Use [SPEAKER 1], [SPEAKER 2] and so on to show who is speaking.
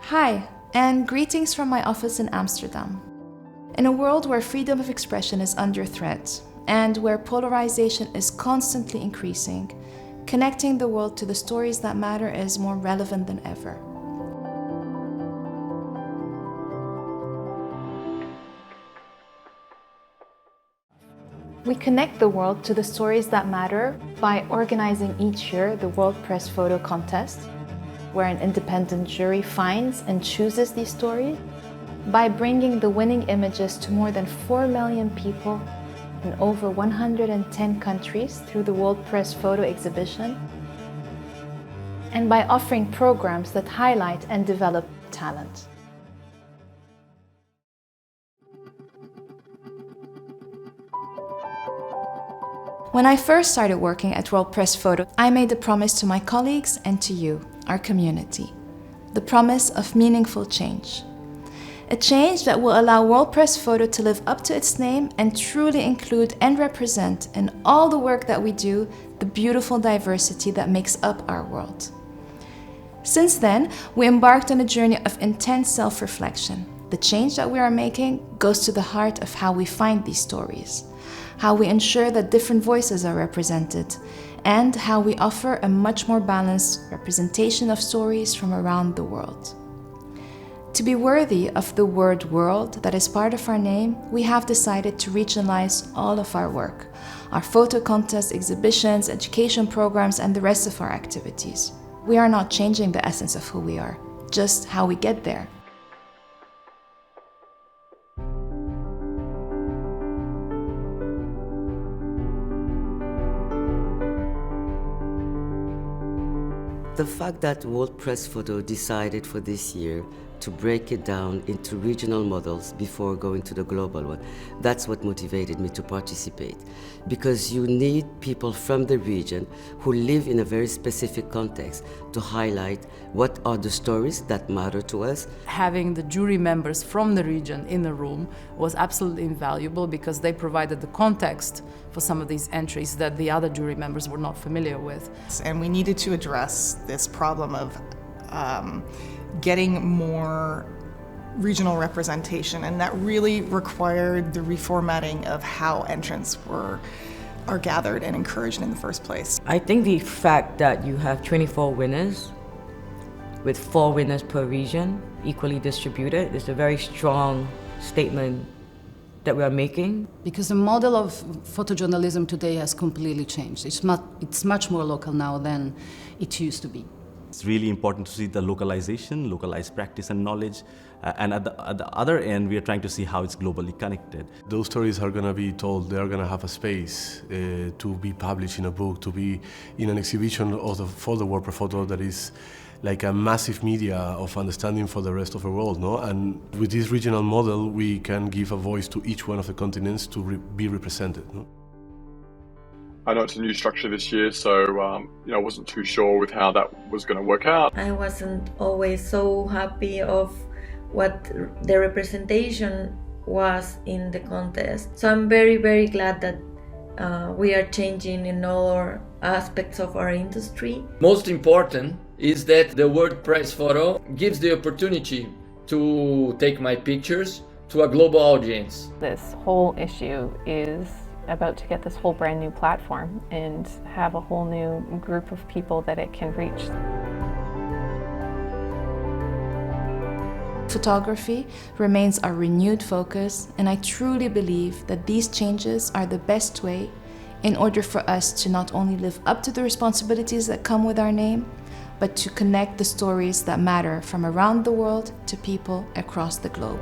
[SPEAKER 1] Hi, and greetings from my office in Amsterdam. In a world where freedom of expression is under threat and where polarization is constantly increasing, connecting the world to the stories that matter is more relevant than ever. We connect the world to the stories that matter by organizing each year the World Press Photo Contest, where an independent jury finds and chooses these stories, by bringing the winning images to more than 4 million people in over 110 countries through the World Press Photo Exhibition, and by offering programs that highlight and develop talent. When I first started working at World Press Photo, I made a promise to my colleagues and to you, our community. The promise of meaningful change. A change that will allow World Press Photo to live up to its name and truly include and represent in all the work that we do the beautiful diversity that makes up our world. Since then, we embarked on a journey of intense self-reflection. The change that we are making goes to the heart of how we find these stories, how we ensure that different voices are represented, and how we offer a much more balanced representation of stories from around the world. To be worthy of the word world that is part of our name, we have decided to regionalize all of our work, our photo contests, exhibitions, education programs, and the rest of our activities. We are not changing the essence of who we are, just how we get there.
[SPEAKER 2] The fact that World Press Photo decided for this year to break it down into regional models before going to the global one, that's what motivated me to participate. Because you need people from the region who live in a very specific context to highlight what are the stories that matter to us.
[SPEAKER 3] Having the jury members from the region in the room was absolutely invaluable because they provided the context for some of these entries that the other jury members were not familiar with.
[SPEAKER 4] And we needed to address this problem of getting more regional representation, and that really required the reformatting of how entrants are gathered and encouraged in the first place.
[SPEAKER 5] I think the fact that you have 24 winners with 4 winners per region, equally distributed, is a very strong statement that we are making.
[SPEAKER 6] Because the model of photojournalism today has completely changed. It's much more local now than it used to be.
[SPEAKER 7] It's really important to see the localization, localized practice and knowledge, and at the other end, we are trying to see how it's globally connected.
[SPEAKER 8] Those stories are going to be told, they are going to have a space to be published in a book, to be in an exhibition for the World Press Photo that is like a massive media of understanding for the rest of the world, no? And with this regional model, we can give a voice to each one of the continents to be represented, no?
[SPEAKER 9] I know it's a new structure this year, so I wasn't too sure with how that was going to work out.
[SPEAKER 10] I wasn't always so happy of what the representation was in the contest. So I'm very, very glad that we are changing in all aspects of our industry.
[SPEAKER 11] Most important is that the World Press Photo gives the opportunity to take my pictures to a global audience.
[SPEAKER 12] This whole issue is about to get this whole brand new platform and have a whole new group of people that it can reach.
[SPEAKER 1] Photography remains our renewed focus, and I truly believe that these changes are the best way in order for us to not only live up to the responsibilities that come with our name, but to connect the stories that matter from around the world to people across the globe.